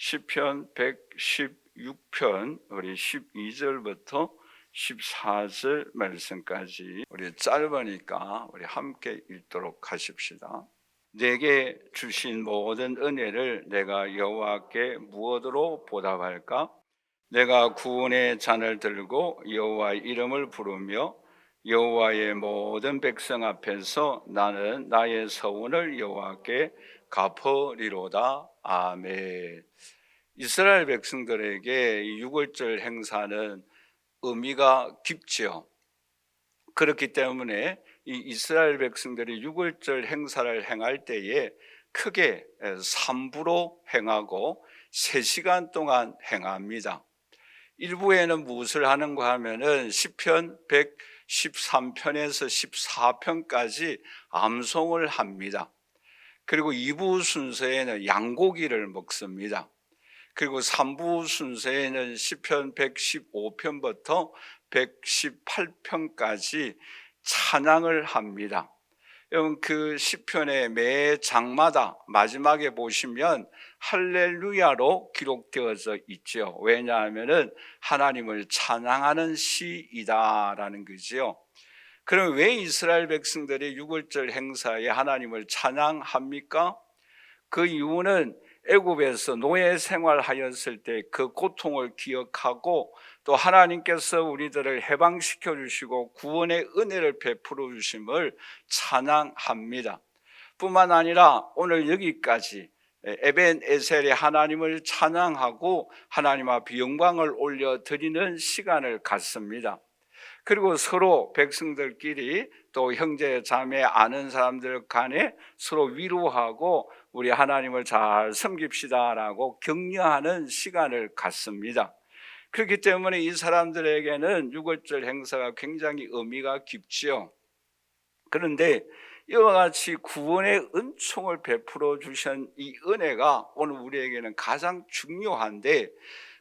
시편 116편 우리 12절부터 14절 말씀까지 우리 짧으니까 우리 함께 읽도록 하십시다. 내게 주신 모든 은혜를 내가 여호와께 무엇으로 보답할까? 내가 구원의 잔을 들고 여호와의 이름을 부르며 여호와의 모든 백성 앞에서 나는 나의 서원을 여호와께 갚으리로다. 아멘. 이스라엘 백성들에게 이 유월절 행사는 의미가 깊지요. 그렇기 때문에 이 이스라엘 백성들이 유월절 행사를 행할 때에 크게 3부로 행하고 3시간 동안 행합니다. 일부에는 무엇을 하는가 하면은 시편 113편에서 14편까지 암송을 합니다. 그리고 2부 순서에는 양고기를 먹습니다. 그리고 3부 순서에는 시편 115편부터 118편까지 찬양을 합니다. 여러분, 그 시편의 매 장마다 마지막에 보시면 할렐루야로 기록되어져 있죠. 왜냐하면 하나님을 찬양하는 시이다라는 거죠. 그럼 왜 이스라엘 백성들이 유월절 행사에 하나님을 찬양합니까? 그 이유는 애굽에서 노예 생활하였을 때 그 고통을 기억하고 또 하나님께서 우리들을 해방시켜 주시고 구원의 은혜를 베풀어 주심을 찬양합니다. 뿐만 아니라 오늘 여기까지 에벤에셀의 하나님을 찬양하고 하나님 앞에 영광을 올려드리는 시간을 갖습니다. 그리고 서로 백성들끼리 또 형제 자매 아는 사람들 간에 서로 위로하고 우리 하나님을 잘 섬깁시다라고 격려하는 시간을 갖습니다. 그렇기 때문에 이 사람들에게는 유월절 행사가 굉장히 의미가 깊지요. 그런데 이와 같이 구원의 은총을 베풀어 주신 이 은혜가 오늘 우리에게는 가장 중요한데,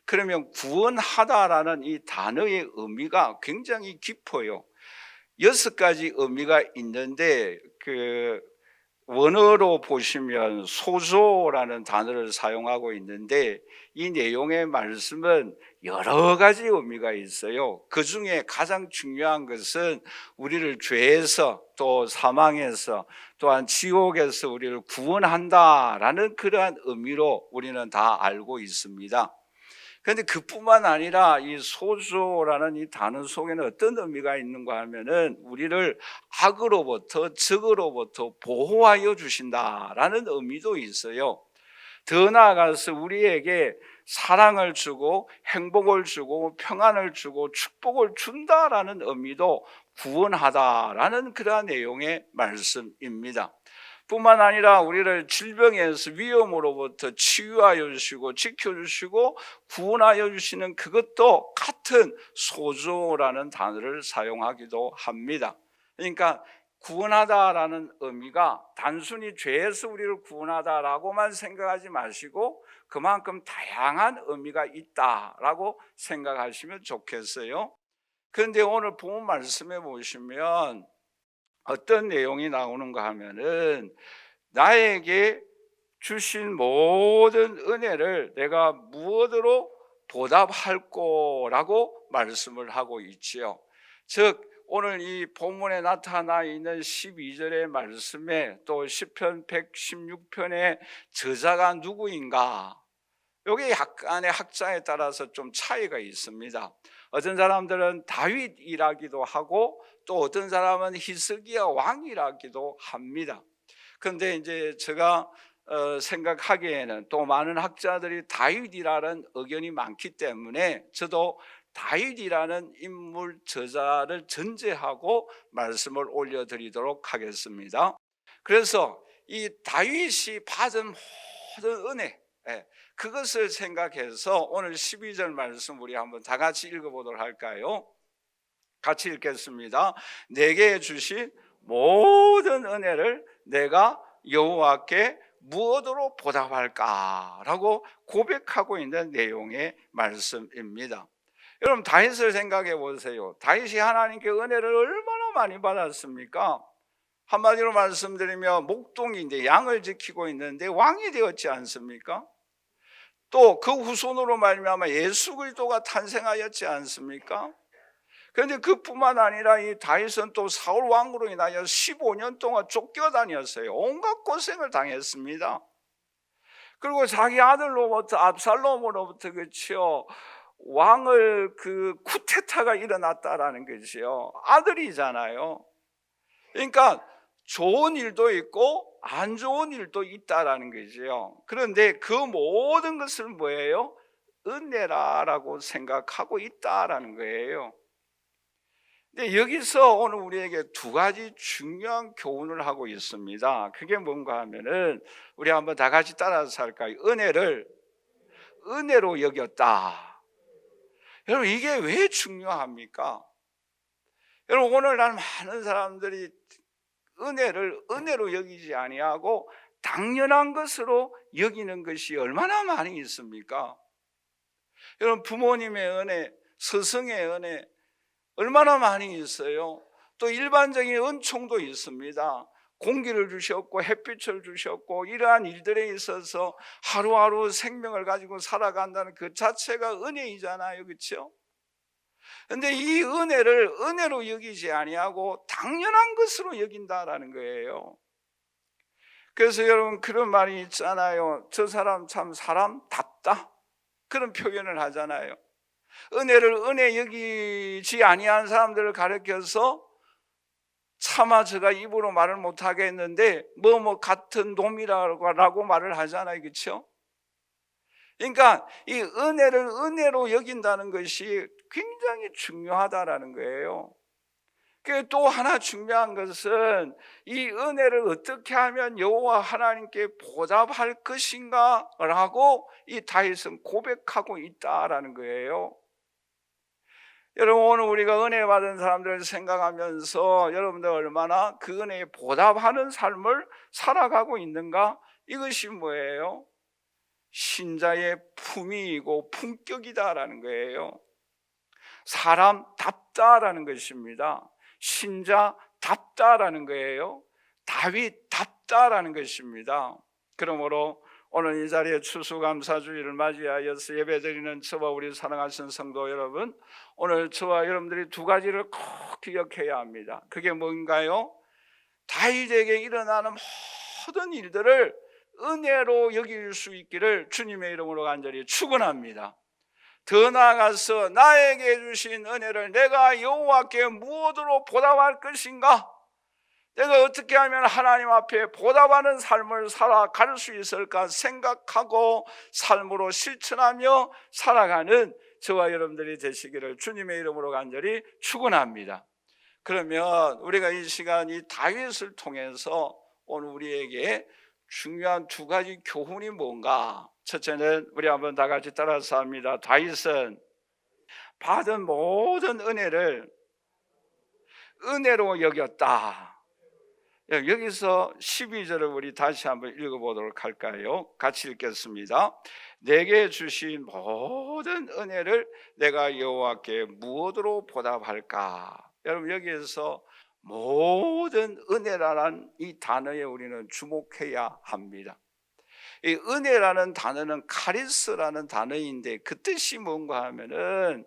그러면 구원하다라는 이 단어의 의미가 굉장히 깊어요. 6가지 의미가 있는데 그 원어로 보시면 소조라는 단어를 사용하고 있는데 이 내용의 말씀은 여러 가지 의미가 있어요. 그 중에 가장 중요한 것은 우리를 죄에서 또 사망에서 또한 지옥에서 우리를 구원한다라는 그러한 의미로 우리는 다 알고 있습니다. 그런데 그뿐만 아니라 이 소조라는 이 단어 속에는 어떤 의미가 있는가 하면은 우리를 악으로부터 적으로부터 보호하여 주신다라는 의미도 있어요. 더 나아가서 우리에게 사랑을 주고 행복을 주고 평안을 주고 축복을 준다라는 의미도 구원하다라는 그러한 내용의 말씀입니다. 뿐만 아니라 우리를 질병에서 위험으로부터 치유하여 주시고 지켜주시고 구원하여 주시는 그것도 같은 소조라는 단어를 사용하기도 합니다. 그러니까 구원하다라는 의미가 단순히 죄에서 우리를 구원하다라고만 생각하지 마시고 그만큼 다양한 의미가 있다라고 생각하시면 좋겠어요. 그런데 오늘 본 말씀에 보시면 어떤 내용이 나오는가 하면은 나에게 주신 모든 은혜를 내가 무엇으로 보답할 거라고 말씀을 하고 있지요. 즉 오늘 이 본문에 나타나 있는 12절의 말씀에 또 시편 116편의 저자가 누구인가, 여기 약간의 학자에 따라서 좀 차이가 있습니다. 어떤 사람들은 다윗이라기도 하고 또 어떤 사람은 히스기야 왕이라기도 합니다. 그런데 이제 제가 생각하기에는 또 많은 학자들이 다윗이라는 의견이 많기 때문에 저도 다윗이라는 인물 저자를 전제하고 말씀을 올려드리도록 하겠습니다. 그래서 이 다윗이 받은 모든 은혜, 그것을 생각해서 오늘 12절 말씀 우리 한번 다 같이 읽어보도록 할까요? 같이 읽겠습니다. 내게 주신 모든 은혜를 내가 여호와께 무엇으로 보답할까라고 고백하고 있는 내용의 말씀입니다. 여러분, 다윗을 생각해 보세요. 다윗이 하나님께 은혜를 얼마나 많이 받았습니까? 한마디로 말씀드리면 목동인데 양을 지키고 있는데 왕이 되었지 않습니까? 또 그 후손으로 말미암아 예수 그리스도가 탄생하였지 않습니까? 그런데 그뿐만 아니라 이 다윗은 또 사울 왕으로 인하여 15년 동안 쫓겨다녔어요. 온갖 고생을 당했습니다. 그리고 자기 아들로부터 압살롬으로부터 그치요, 왕을 쿠데타가 일어났다라는 것이요. 아들이잖아요. 그러니까 좋은 일도 있고 안 좋은 일도 있다라는 거지요. 그런데 그 모든 것을 뭐예요? 은혜라고 생각하고 있다라는 거예요. 근데 여기서 오늘 우리에게 두 가지 중요한 교훈을 하고 있습니다. 그게 뭔가 하면은 우리 한번 다 같이 따라서 할까요? 은혜를 은혜로 여겼다. 여러분, 이게 왜 중요합니까? 여러분, 오늘날 많은 사람들이 은혜를 은혜로 여기지 아니하고 당연한 것으로 여기는 것이 얼마나 많이 있습니까? 여러분, 부모님의 은혜, 스승의 은혜 얼마나 많이 있어요. 또 일반적인 은총도 있습니다. 공기를 주셨고 햇빛을 주셨고 이러한 일들에 있어서 하루하루 생명을 가지고 살아간다는 그 자체가 은혜이잖아요. 그렇죠? 그런데 이 은혜를 은혜로 여기지 아니하고 당연한 것으로 여긴다라는 거예요. 그래서 여러분, 그런 말이 있잖아요. 저 사람 참 사람답다, 그런 표현을 하잖아요. 은혜를 은혜 여기지 아니한 사람들을 가르쳐서 차마 제가 입으로 말을 못하게 했는데 뭐 같은 놈이라고 말을 하잖아요. 그렇죠? 그러니까 이 은혜를 은혜로 여긴다는 것이 굉장히 중요하다라는 거예요. 또 하나 중요한 것은 이 은혜를 어떻게 하면 여호와 하나님께 보답할 것인가 라고 이 다윗은 고백하고 있다라는 거예요. 여러분, 오늘 우리가 은혜 받은 사람들을 생각하면서 여러분들 얼마나 그 은혜에 보답하는 삶을 살아가고 있는가? 이것이 뭐예요? 신자의 품위이고 품격이다라는 거예요. 사람답다라는 것입니다. 신자답다라는 거예요. 다윗답다라는 것입니다. 그러므로 오늘 이 자리에 추수감사주일을 맞이하여서 예배드리는 저와 우리 사랑하신 성도 여러분, 오늘 저와 여러분들이 두 가지를 꼭 기억해야 합니다. 그게 뭔가요? 다윗에게 일어나는 모든 일들을 은혜로 여길 수 있기를 주님의 이름으로 간절히 축원합니다. 더 나아가서 나에게 주신 은혜를 내가 여호와께 무엇으로 보답할 것인가? 내가 어떻게 하면 하나님 앞에 보답하는 삶을 살아갈 수 있을까 생각하고 삶으로 실천하며 살아가는 저와 여러분들이 되시기를 주님의 이름으로 간절히 축원합니다. 그러면 우리가 이 시간 이 다윗을 통해서 오늘 우리에게 중요한 두 가지 교훈이 뭔가? 첫째는 우리 한번 다 같이 따라서 합니다. 다윗은 받은 모든 은혜를 은혜로 여겼다. 여기서 12절을 우리 다시 한번 읽어보도록 할까요? 같이 읽겠습니다. 내게 주신 모든 은혜를 내가 여호와께 무엇으로 보답할까? 여러분, 여기에서 모든 은혜라는 이 단어에 우리는 주목해야 합니다. 이 은혜라는 단어는 카리스라는 단어인데 그 뜻이 뭔가 하면은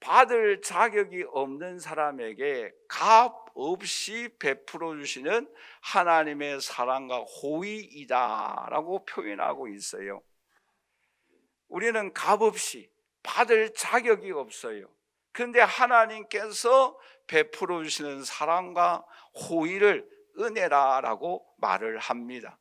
받을 자격이 없는 사람에게 값 없이 베풀어 주시는 하나님의 사랑과 호의이다라고 표현하고 있어요. 우리는 값 없이 받을 자격이 없어요. 그런데 하나님께서 베풀어 주시는 사랑과 호의를 은혜라고 말을 합니다.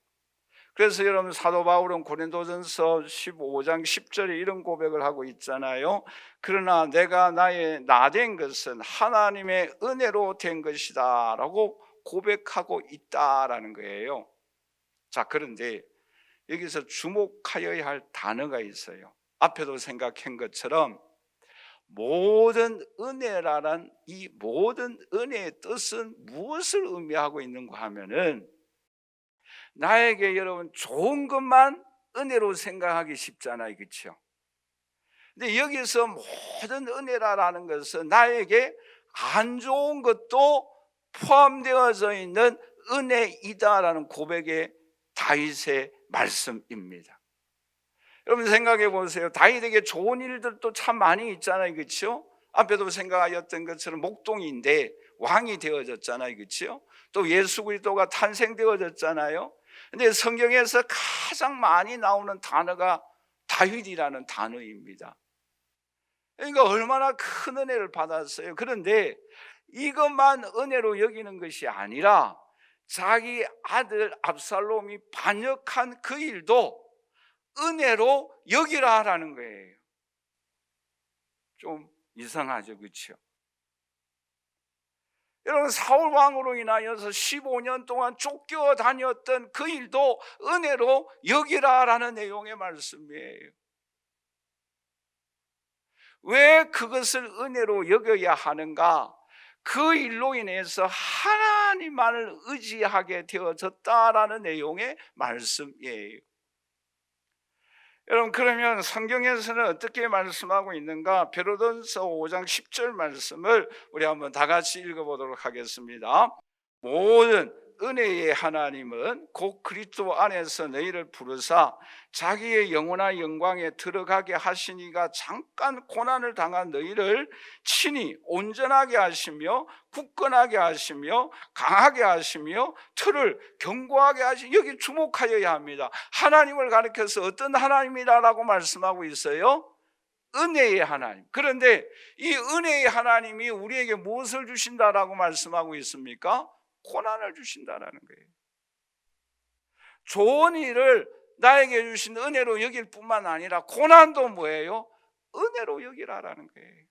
그래서 여러분, 사도 바울은 고린도전서 15장 10절에 이런 고백을 하고 있잖아요. 그러나 내가 나의 나된 것은 하나님의 은혜로 된 것이다 라고 고백하고 있다라는 거예요. 자, 그런데 여기서 주목하여야 할 단어가 있어요. 앞에도 생각한 것처럼 모든 은혜라는 이 모든 은혜의 뜻은 무엇을 의미하고 있는가 하면은 나에게 여러분 좋은 것만 은혜로 생각하기 쉽잖아요. 그렇죠? 근데 여기서 모든 은혜라는 것은 나에게 안 좋은 것도 포함되어져 있는 은혜이다라는 고백의 다윗의 말씀입니다. 여러분 생각해 보세요. 다윗에게 좋은 일들도 참 많이 있잖아요, 그렇죠? 앞에도 생각하였던 것처럼 목동인데 왕이 되어졌잖아요, 그렇죠? 또 예수 그리스도가 탄생되어졌잖아요. 근데 성경에서 가장 많이 나오는 단어가 다윗이라는 단어입니다. 그러니까 얼마나 큰 은혜를 받았어요. 그런데 이것만 은혜로 여기는 것이 아니라 자기 아들 압살롬이 반역한 그 일도 은혜로 여기라라는 거예요. 좀 이상하죠, 그렇죠? 여러분, 사울 왕으로 인하여서 15년 동안 쫓겨다녔던 그 일도 은혜로 여기라라는 내용의 말씀이에요. 왜 그것을 은혜로 여겨야 하는가? 그 일로 인해서 하나님만을 의지하게 되어졌다라는 내용의 말씀이에요. 여러분, 그러면 성경에서는 어떻게 말씀하고 있는가? 베드로전서 5장 10절 말씀을 우리 한번 다 같이 읽어보도록 하겠습니다. 모든 은혜의 하나님은 곧 그리스도 안에서 너희를 부르사 자기의 영원한 영광에 들어가게 하시니가 잠깐 고난을 당한 너희를 친히 온전하게 하시며 굳건하게 하시며 강하게 하시며 틀을 견고하게 하시며, 여기 주목하여야 합니다. 하나님을 가리켜서 어떤 하나님이라고 말씀하고 있어요? 은혜의 하나님. 그런데 이 은혜의 하나님이 우리에게 무엇을 주신다라고 말씀하고 있습니까? 고난을 주신다라는 거예요. 좋은 일을 나에게 주신 은혜로 여길 뿐만 아니라 고난도 뭐예요? 은혜로 여기라라는 거예요.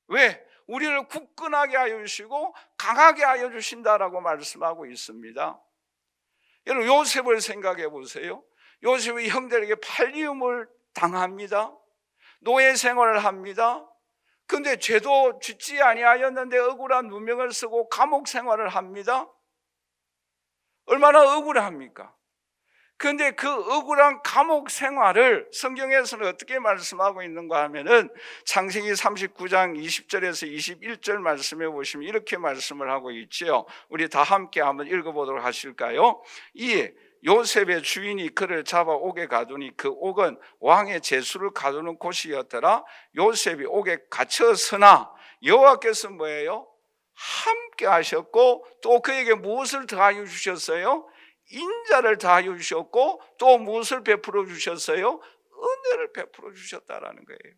왜? 우리를 굳건하게 하여 주시고 강하게 하여 주신다라고 말씀하고 있습니다. 여러분, 요셉을 생각해 보세요. 요셉이 형들에게 팔리움을 당합니다. 노예 생활을 합니다. 근데 죄도 짓지 아니하였는데 억울한 누명을 쓰고 감옥 생활을 합니다. 얼마나 억울합니까? 그런데 그 억울한 감옥 생활을 성경에서는 어떻게 말씀하고 있는가 하면은 창세기 39장 20절에서 21절 말씀해 보시면 이렇게 말씀을 하고 있죠. 우리 다 함께 한번 읽어보도록 하실까요? 이에 요셉의 주인이 그를 잡아 옥에 가두니 그 옥은 왕의 제수를 가두는 곳이었더라. 요셉이 옥에 갇혔으나 여호와께서 뭐예요? 함께 하셨고 또 그에게 무엇을 더하여 주셨어요? 인자를 더하여 주셨고 또 무엇을 베풀어 주셨어요? 은혜를 베풀어 주셨다라는 거예요.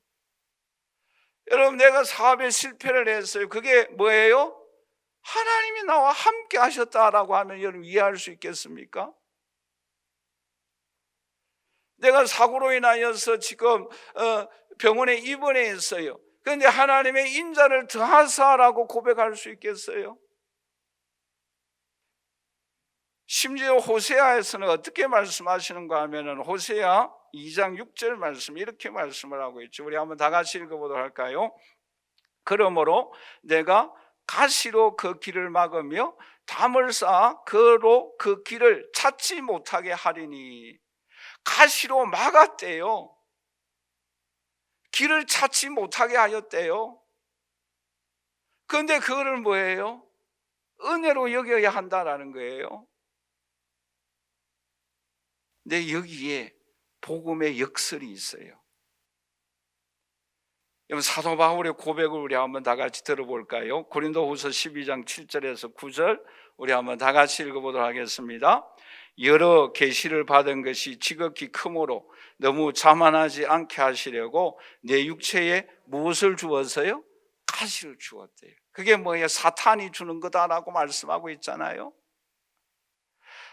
여러분, 내가 사업에 실패를 했어요. 그게 뭐예요? 하나님이 나와 함께 하셨다라고 하면 여러분 이해할 수 있겠습니까? 내가 사고로 인하여서 지금 병원에 입원해 있어요. 그런데 하나님의 인자를 더하사라고 고백할 수 있겠어요? 심지어 호세아에서는 어떻게 말씀하시는가 하면은 호세아 2장 6절 말씀 이렇게 말씀을 하고 있죠. 우리 한번 다 같이 읽어보도록 할까요? 그러므로 내가 가시로 그 길을 막으며 담을 쌓아 그로 그 길을 찾지 못하게 하리니. 가시로 막았대요. 길을 찾지 못하게 하였대요. 그런데 그거를 뭐예요? 은혜로 여겨야 한다라는 거예요. 근데 여기에 복음의 역설이 있어요. 여러분, 사도 바울의 고백을 우리 한번 다 같이 들어볼까요? 고린도후서 12장 7절에서 9절 우리 한번 다 같이 읽어보도록 하겠습니다. 여러 계시를 받은 것이 지극히 크므로 너무 자만하지 않게 하시려고 내 육체에 무엇을 주었어요? 가시를 주었대요. 그게 뭐예요? 사탄이 주는 거다라고 말씀하고 있잖아요.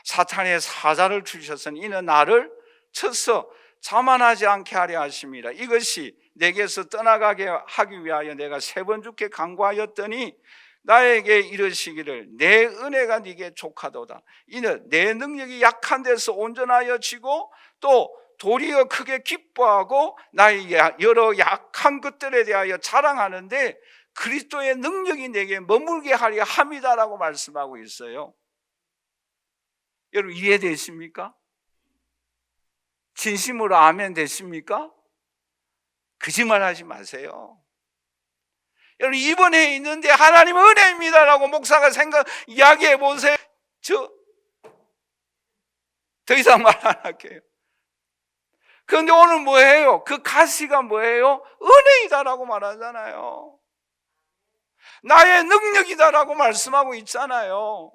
사탄의 사자를 주셨으니 이는 나를 쳐서 자만하지 않게 하려 하심이라. 이것이 내게서 떠나가게 하기 위하여 내가 3번 주께 간구하였더니 나에게 이르시기를 내 은혜가 네게 족하도다. 이는 내 능력이 약한 데서 온전하여지고 또 도리어 크게 기뻐하고 나의 여러 약한 것들에 대하여 자랑하는데 그리스도의 능력이 내게 머물게 하려 함이다라고 말씀하고 있어요. 여러분 이해되십니까? 진심으로 아멘 되십니까? 거짓말하지 마세요. 여러분 입원해 있는데 하나님 은혜입니다라고 목사가 이야기해 보세요. 저 더 이상 말 안 할게요. 그런데 오늘 뭐예요? 그 가시가 뭐예요? 은혜이다라고 말하잖아요. 나의 능력이다라고 말씀하고 있잖아요.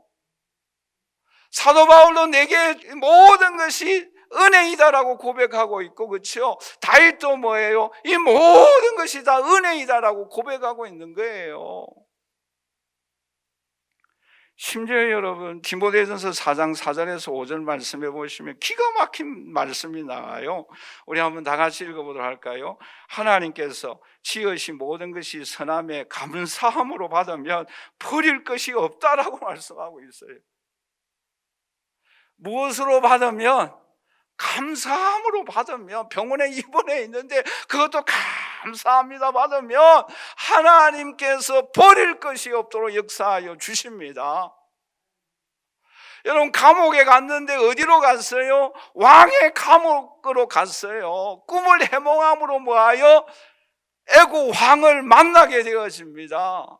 사도 바울도 내게 모든 것이 은혜이다라고 고백하고 있고, 그렇죠? 다윗도 뭐예요? 이 모든 것이 다 은혜이다라고 고백하고 있는 거예요. 심지어 여러분 디모데전서 4장 4절에서 5절 말씀해 보시면 기가 막힌 말씀이 나와요. 우리 한번 다 같이 읽어보도록 할까요? 하나님께서 지으신 모든 것이 선함에 감사함으로 받으면 버릴 것이 없다라고 말씀하고 있어요. 무엇으로 받으면? 감사함으로 받으면. 병원에 입원해 있는데 그것도 감사합니다 받으면 하나님께서 버릴 것이 없도록 역사하여 주십니다. 여러분 감옥에 갔는데 어디로 갔어요? 왕의 감옥으로 갔어요. 꿈을 해몽함으로 뭐하여? 애국 왕을 만나게 되어집니다.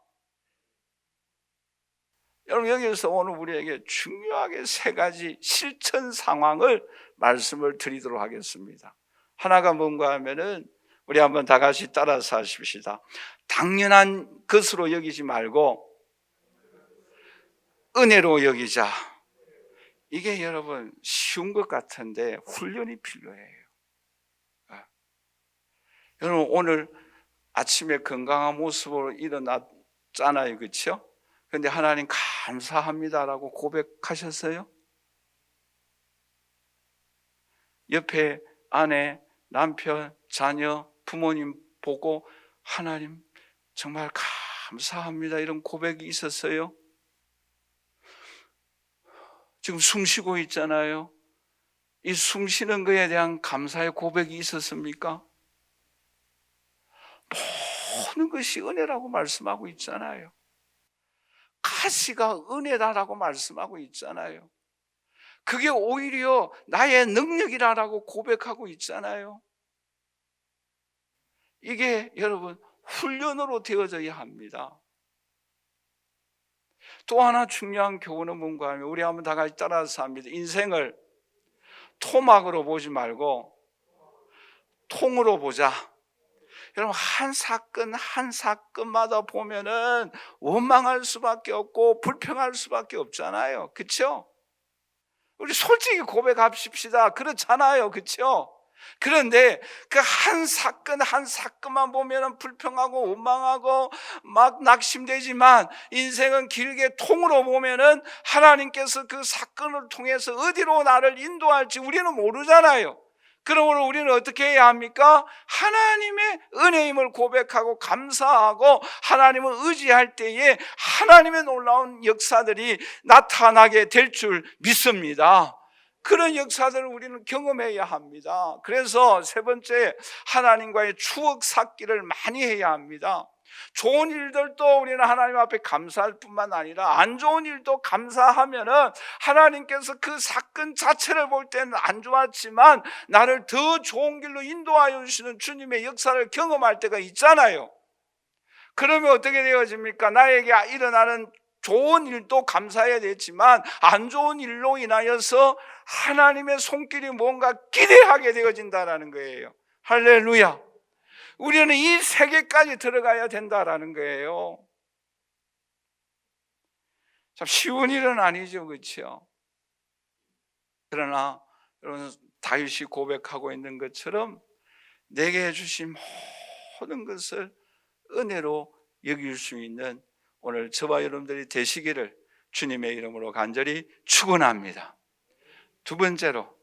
여러분 여기서 오늘 우리에게 중요하게 세 가지 실천 상황을 말씀을 드리도록 하겠습니다. 하나가 뭔가 하면은 우리 한번 다 같이 따라서 하십시다. 당연한 것으로 여기지 말고 은혜로 여기자. 이게 여러분 쉬운 것 같은데 훈련이 필요해요. 여러분 오늘 아침에 건강한 모습으로 일어났잖아요, 그렇죠? 그런데 하나님 감사합니다라고 고백하셨어요? 옆에 아내, 남편, 자녀, 부모님 보고 하나님 정말 감사합니다 이런 고백이 있었어요? 지금 숨 쉬고 있잖아요. 이 숨 쉬는 거에 대한 감사의 고백이 있었습니까? 모든 것이 은혜라고 말씀하고 있잖아요. 가시가 은혜다라고 말씀하고 있잖아요. 그게 오히려 나의 능력이라고 고백하고 있잖아요. 이게 여러분 훈련으로 되어져야 합니다. 또 하나 중요한 교훈은 뭔가 하면 우리 한번 다 같이 따라서 합니다. 인생을 토막으로 보지 말고 통으로 보자. 여러분 한 사건 한 사건마다 보면은 원망할 수밖에 없고 불평할 수밖에 없잖아요. 그렇죠? 우리 솔직히 고백합시다. 그렇잖아요. 그렇죠? 그런데 그 한 사건 한 사건만 보면은 불평하고 원망하고 막 낙심되지만 인생은 길게 통으로 보면은 하나님께서 그 사건을 통해서 어디로 나를 인도할지 우리는 모르잖아요. 그러므로 우리는 어떻게 해야 합니까? 하나님의 은혜임을 고백하고 감사하고 하나님을 의지할 때에 하나님의 놀라운 역사들이 나타나게 될 줄 믿습니다. 그런 역사들을 우리는 경험해야 합니다. 그래서 세 번째, 하나님과의 추억 쌓기를 많이 해야 합니다. 좋은 일들도 우리는 하나님 앞에 감사할 뿐만 아니라 안 좋은 일도 감사하면은 하나님께서 그 사건 자체를 볼 때는 안 좋았지만 나를 더 좋은 길로 인도하여 주시는 주님의 역사를 경험할 때가 있잖아요. 그러면 어떻게 되어집니까? 나에게 일어나는 좋은 일도 감사해야 되지만 안 좋은 일로 인하여서 하나님의 손길이 뭔가 기대하게 되어진다는 거예요. 할렐루야. 우리는 이 세계까지 들어가야 된다라는 거예요. 참 쉬운 일은 아니죠, 그렇죠? 그러나 여러분 다윗이 고백하고 있는 것처럼 내게 해주신 모든 것을 은혜로 여길 수 있는 오늘 저와 여러분들이 되시기를 주님의 이름으로 간절히 축원합니다. 두 번째로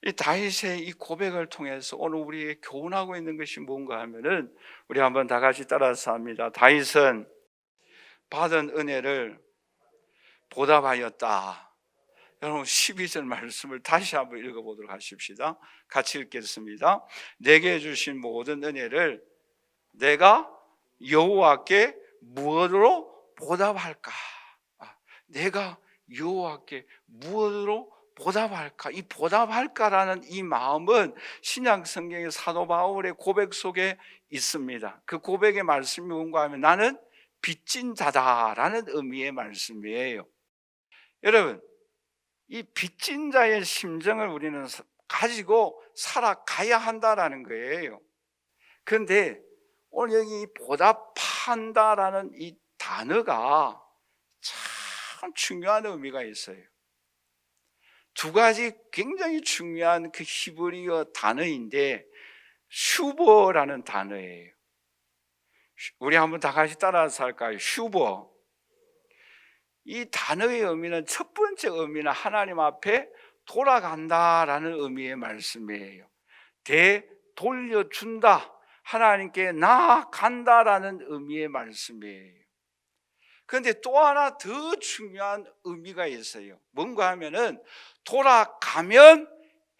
이 다윗의 이 고백을 통해서 오늘 우리에게 교훈하고 있는 것이 뭔가 하면은 우리 한번 다 같이 따라서 합니다. 다윗은 받은 은혜를 보답하였다. 여러분 12절 말씀을 다시 한번 읽어보도록 하십시다. 같이 읽겠습니다. 내게 주신 모든 은혜를 내가 여호와께 무엇으로 보답할까? 내가 여호와께 무엇으로 보답할까? 이 보답할까라는 이 마음은 신약 성경의 사도 바울의 고백 속에 있습니다. 그 고백의 말씀이 뭔가 하면 나는 빚진 자다라는 의미의 말씀이에요. 여러분 이 빚진 자의 심정을 우리는 가지고 살아가야 한다라는 거예요. 그런데 오늘 여기 보답한다라는 이 단어가 참 중요한 의미가 있어요. 두 가지 굉장히 중요한 그 히브리어 단어인데 슈버라는 단어예요. 우리 한번 다 같이 따라서 할까요? 슈버. 이 단어의 의미는 첫 번째 의미는 하나님 앞에 돌아간다라는 의미의 말씀이에요. 되돌려준다, 하나님께 나아간다라는 의미의 말씀이에요. 그런데 또 하나 더 중요한 의미가 있어요. 뭔가 하면은 돌아가면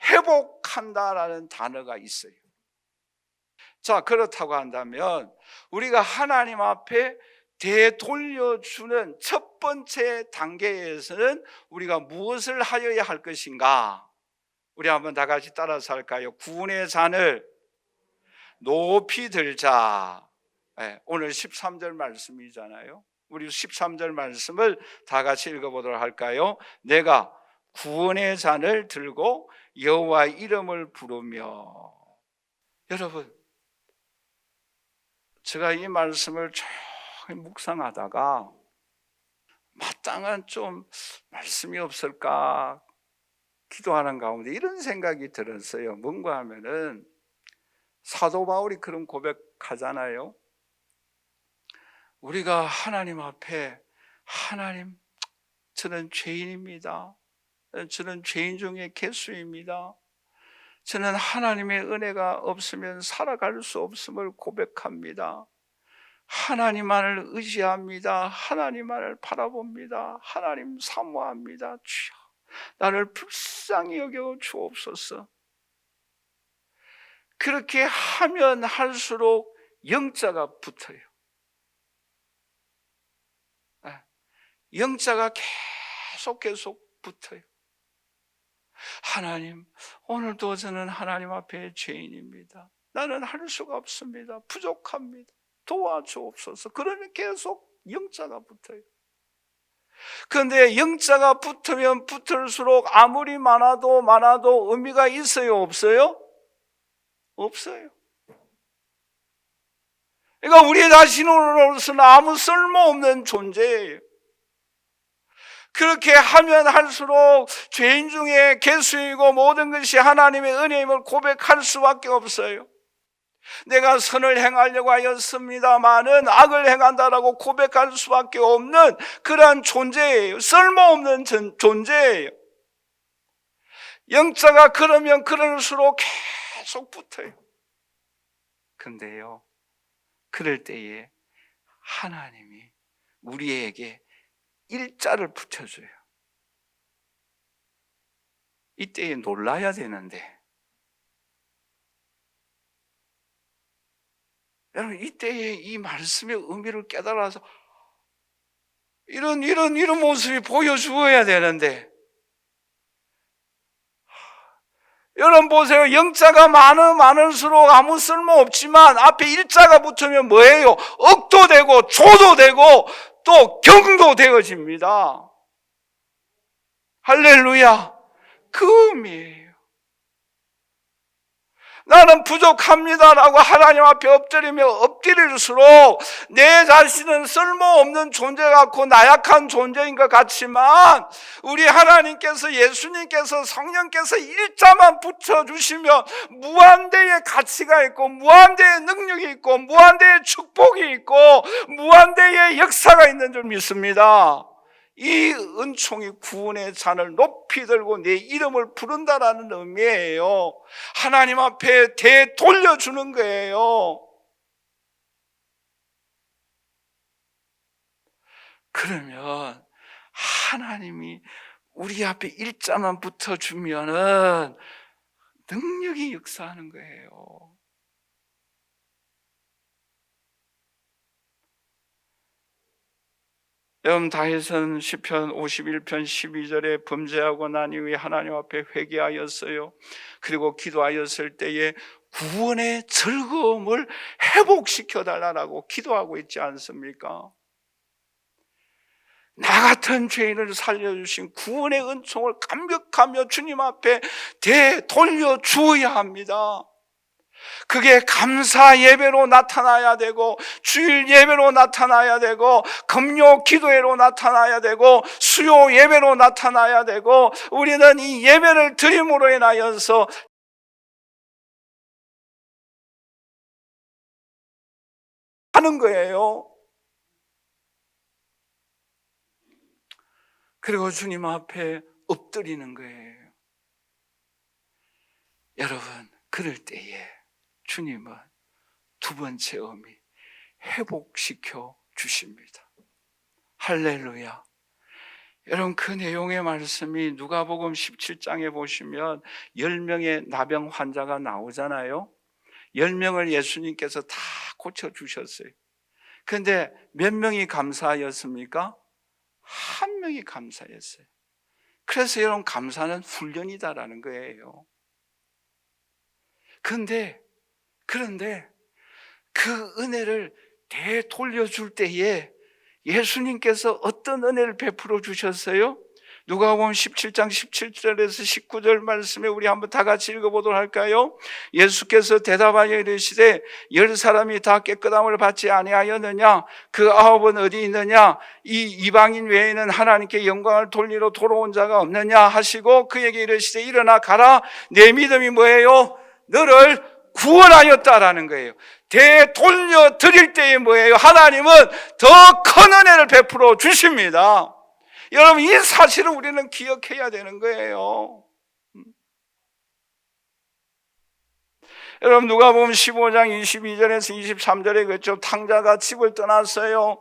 회복한다라는 단어가 있어요. 자, 그렇다고 한다면 우리가 하나님 앞에 되돌려주는 첫 번째 단계에서는 우리가 무엇을 하여야 할 것인가? 우리 한번 다 같이 따라서 할까요? 구원의 잔을 높이 들자. 오늘 13절 말씀이잖아요. 우리 13절 말씀을 다 같이 읽어보도록 할까요? 내가 구원의 잔을 들고 여호와의 이름을 부르며. 여러분, 제가 이 말씀을 조금 묵상하다가 마땅한 좀 말씀이 없을까 기도하는 가운데 이런 생각이 들었어요. 뭔가 하면은 사도 바울이 그런 고백하잖아요. 우리가 하나님 앞에 하나님, 저는 죄인입니다. 저는 죄인 중에 개수입니다. 저는 하나님의 은혜가 없으면 살아갈 수 없음을 고백합니다. 하나님만을 의지합니다. 하나님만을 바라봅니다. 하나님 사모합니다. 주여, 나를 불쌍히 여겨 주옵소서. 그렇게 하면 할수록 영자가 붙어요. 영자가 계속 붙어요. 하나님, 오늘도 저는 하나님 앞에 죄인입니다. 나는 할 수가 없습니다. 부족합니다. 도와주옵소서. 그러면 계속 영자가 붙어요. 그런데 영자가 붙으면 붙을수록 아무리 많아도 의미가 있어요, 없어요? 없어요. 그러니까 우리 자신으로서는 아무 쓸모없는 존재예요. 그렇게 하면 할수록 죄인 중에 개수이고 모든 것이 하나님의 은혜임을 고백할 수밖에 없어요. 내가 선을 행하려고 하였습니다마는 악을 행한다라고 고백할 수밖에 없는 그러한 존재예요. 쓸모없는 존재예요. 영자가 그러면 그럴수록 계속 붙어요. 근데요, 그럴 때에 하나님이 우리에게 일자를 붙여줘요. 이때에 놀라야 되는데, 여러분, 이때에 이 말씀의 의미를 깨달아서 이런 모습이 보여주어야 되는데, 여러분 보세요. 영자가 많을수록 아무 쓸모 없지만 앞에 일자가 붙으면 뭐예요? 억도 되고 조도 되고 또 경도 되어집니다. 할렐루야. 그 의미예요. 나는 부족합니다라고 하나님 앞에 엎드릴수록 내 자신은 쓸모없는 존재 같고 나약한 존재인 것 같지만 우리 하나님께서, 예수님께서, 성령께서 일자만 붙여주시면 무한대의 가치가 있고 무한대의 능력이 있고 무한대의 축복이 있고 무한대의 역사가 있는 줄 믿습니다. 이 은총이 구원의 잔을 높이 들고 내 이름을 부른다라는 의미예요. 하나님 앞에 되돌려주는 거예요. 그러면 하나님이 우리 앞에 일자만 붙어주면은 능력이 역사하는 거예요. 여러분, 다윗은 시편 51편 12절에 범죄하고 난 이후에 하나님 앞에 회개하였어요. 그리고 기도하였을 때에 구원의 즐거움을 회복시켜 달라고 기도하고 있지 않습니까? 나 같은 죄인을 살려주신 구원의 은총을 감격하며 주님 앞에 되돌려 주어야 합니다. 그게 감사 예배로 나타나야 되고, 주일 예배로 나타나야 되고, 금요 기도회로 나타나야 되고, 수요 예배로 나타나야 되고, 우리는 이 예배를 드림으로 인하여서 하는 거예요. 그리고 주님 앞에 엎드리는 거예요. 여러분, 그럴 때에 주님은 두 번째 의미, 회복시켜 주십니다. 할렐루야. 여러분, 그 내용의 말씀이 누가복음 17장에 보시면 10명의 나병 환자가 나오잖아요. 10명을 예수님께서 다 고쳐주셨어요. 그런데 몇 명이 감사하였습니까? 한 명이 감사했어요. 그래서 여러분, 감사는 훈련이다라는 거예요. 그런데 그 은혜를 되돌려줄 때에 예수님께서 어떤 은혜를 베풀어 주셨어요? 누가복음 17장 17절에서 19절 말씀에 우리 한번 다 같이 읽어보도록 할까요? 예수께서 대답하여 이르시되 10사람이 다 깨끗함을 받지 아니하였느냐? 그 9은 어디 있느냐? 이 이방인 외에는 하나님께 영광을 돌리러 돌아온 자가 없느냐? 하시고 그에게 이르시되 일어나 가라. 내 믿음이 뭐예요? 너를 구원하였다라는 거예요. 되돌려 드릴 때에 뭐예요? 하나님은 더 큰 은혜를 베풀어 주십니다. 여러분, 이 사실을 우리는 기억해야 되는 거예요. 여러분, 누가복음 15장 22절에서 23절에 그랬죠. 탕자가 집을 떠났어요.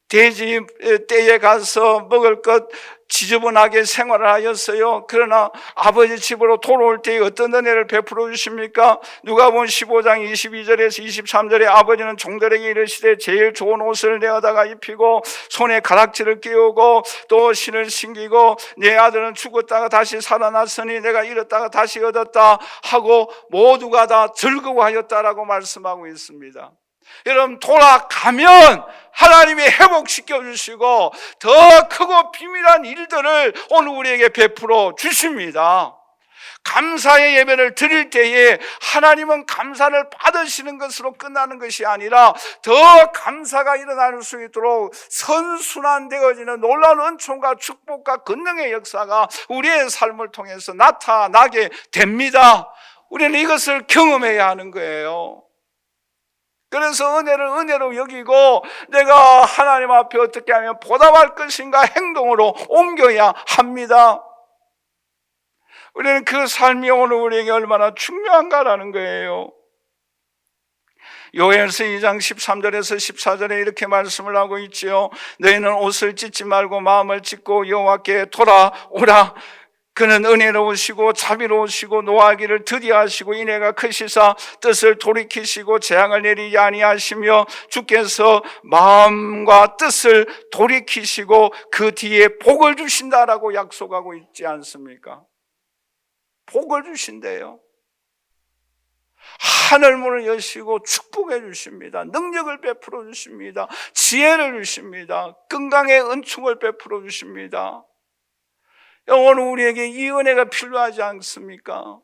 돼지 떼에 가서 먹을 것 지저분하게 생활을 하였어요. 그러나 아버지 집으로 돌아올 때에 어떤 은혜를 베풀어 주십니까? 누가복음 15장 22절에서 23절에 아버지는 종들에게 이르시되 제일 좋은 옷을 내어다가 입히고 손에 가락지를 끼우고 또 신을 신기고 내 아들은 죽었다가 다시 살아났으니 내가 잃었다가 다시 얻었다 하고 모두가 다 즐거워하였다라고 말씀하고 있습니다. 여러분, 돌아가면 하나님이 회복시켜 주시고 더 크고 비밀한 일들을 오늘 우리에게 베풀어 주십니다. 감사의 예배를 드릴 때에 하나님은 감사를 받으시는 것으로 끝나는 것이 아니라 더 감사가 일어날 수 있도록 선순환되어지는 놀라운 은총과 축복과 권능의 역사가 우리의 삶을 통해서 나타나게 됩니다. 우리는 이것을 경험해야 하는 거예요. 그래서 은혜를 은혜로 여기고 내가 하나님 앞에 어떻게 하면 보답할 것인가 행동으로 옮겨야 합니다. 우리는 그 삶이 오늘 우리에게 얼마나 중요한가라는 거예요. 요엘서 2장 13절에서 14절에 이렇게 말씀을 하고 있지요. 너희는 옷을 찢지 말고 마음을 찢고 여호와께 돌아오라. 그는 은혜로우시고 자비로우시고 노하기를 드디하시고 인애가 크시사 뜻을 돌이키시고 재앙을 내리지 아니하시며 주께서 마음과 뜻을 돌이키시고 그 뒤에 복을 주신다라고 약속하고 있지 않습니까? 복을 주신대요. 하늘문을 여시고 축복해 주십니다. 능력을 베풀어 주십니다. 지혜를 주십니다. 건강의 은총을 베풀어 주십니다. 오늘 우리에게 이 은혜가 필요하지 않습니까?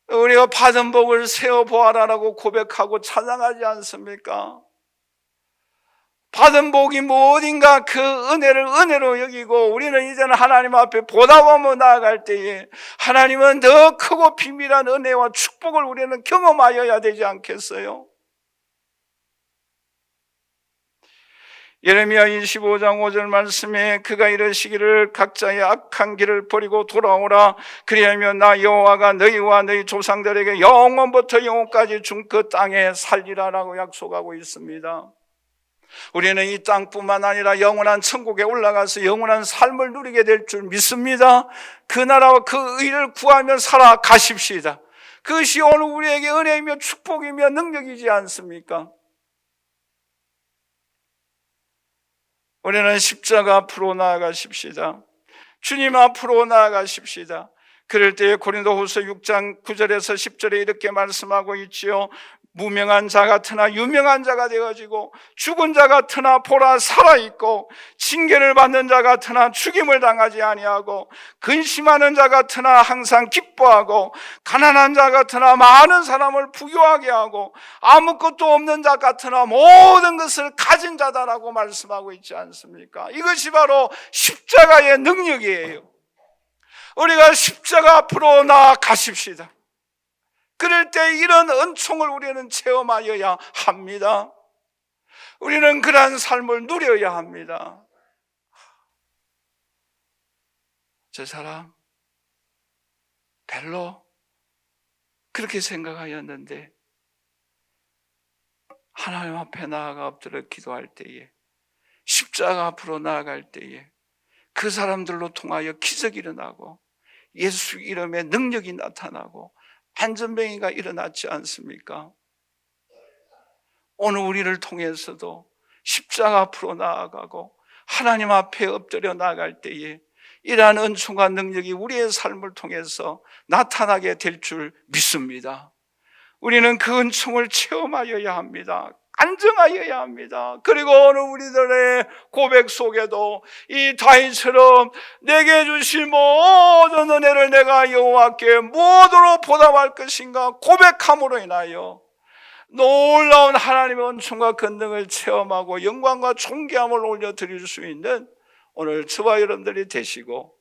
우리가 받은 복을 세어보아라라고 고백하고 찬양하지 않습니까? 받은 복이 무엇인가 그 은혜를 은혜로 여기고 우리는 이제는 하나님 앞에 보답하며 나아갈 때에 하나님은 더 크고 비밀한 은혜와 축복을 우리는 경험하여야 되지 않겠어요? 예레미야 25장 5절 말씀에 그가 이르시기를 각자의 악한 길을 버리고 돌아오라. 그리하면 나 여호와가 너희와 너희 조상들에게 영원부터 영원까지 준 그 땅에 살리라라고 약속하고 있습니다. 우리는 이 땅뿐만 아니라 영원한 천국에 올라가서 영원한 삶을 누리게 될 줄 믿습니다. 그 나라와 그 의를 구하며 살아가십시다. 그것이 오늘 우리에게 은혜이며 축복이며 능력이지 않습니까? 우리는 십자가 앞으로 나아가십시다. 주님 앞으로 나아가십시다. 그럴 때에 고린도후서 6장 9절에서 10절에 이렇게 말씀하고 있지요. 무명한 자 같으나 유명한 자가 되어지고, 죽은 자 같으나 보라 살아있고, 징계를 받는 자 같으나 죽임을 당하지 아니하고, 근심하는 자 같으나 항상 기뻐하고, 가난한 자 같으나 많은 사람을 부유하게 하고, 아무것도 없는 자 같으나 모든 것을 가진 자다라고 말씀하고 있지 않습니까? 이것이 바로 십자가의 능력이에요. 우리가 십자가 앞으로 나아가십시다. 그럴 때 이런 은총을 우리는 체험하여야 합니다. 우리는 그러한 삶을 누려야 합니다. 저 사람 별로 그렇게 생각하였는데 하나님 앞에 나아가 엎드려 기도할 때에, 십자가 앞으로 나아갈 때에 그 사람들로 통하여 기적이 일어나고 예수 이름의 능력이 나타나고 안전병이가 일어났지 않습니까? 오늘 우리를 통해서도 십자가 앞으로 나아가고 하나님 앞에 엎드려 나아갈 때에 이러한 은총과 능력이 우리의 삶을 통해서 나타나게 될 줄 믿습니다. 우리는 그 은총을 체험하여야 합니다. 안정하여야 합니다. 그리고 오늘 우리들의 고백 속에도 이 다윗처럼 내게 주신 모든 은혜를 내가 여호와께 무엇으로 보답할 것인가 고백함으로 인하여 놀라운 하나님의 은총과 권능을 체험하고 영광과 존귀함을 올려드릴 수 있는 오늘 저와 여러분들이 되시고,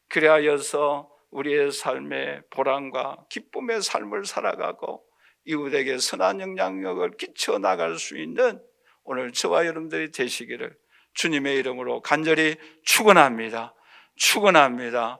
그리하여서 우리의 삶의 보람과 기쁨의 삶을 살아가고 이웃에게 선한 영향력을 끼쳐 나갈 수 있는 오늘 저와 여러분들이 되시기를 주님의 이름으로 간절히 축원합니다. 축원합니다.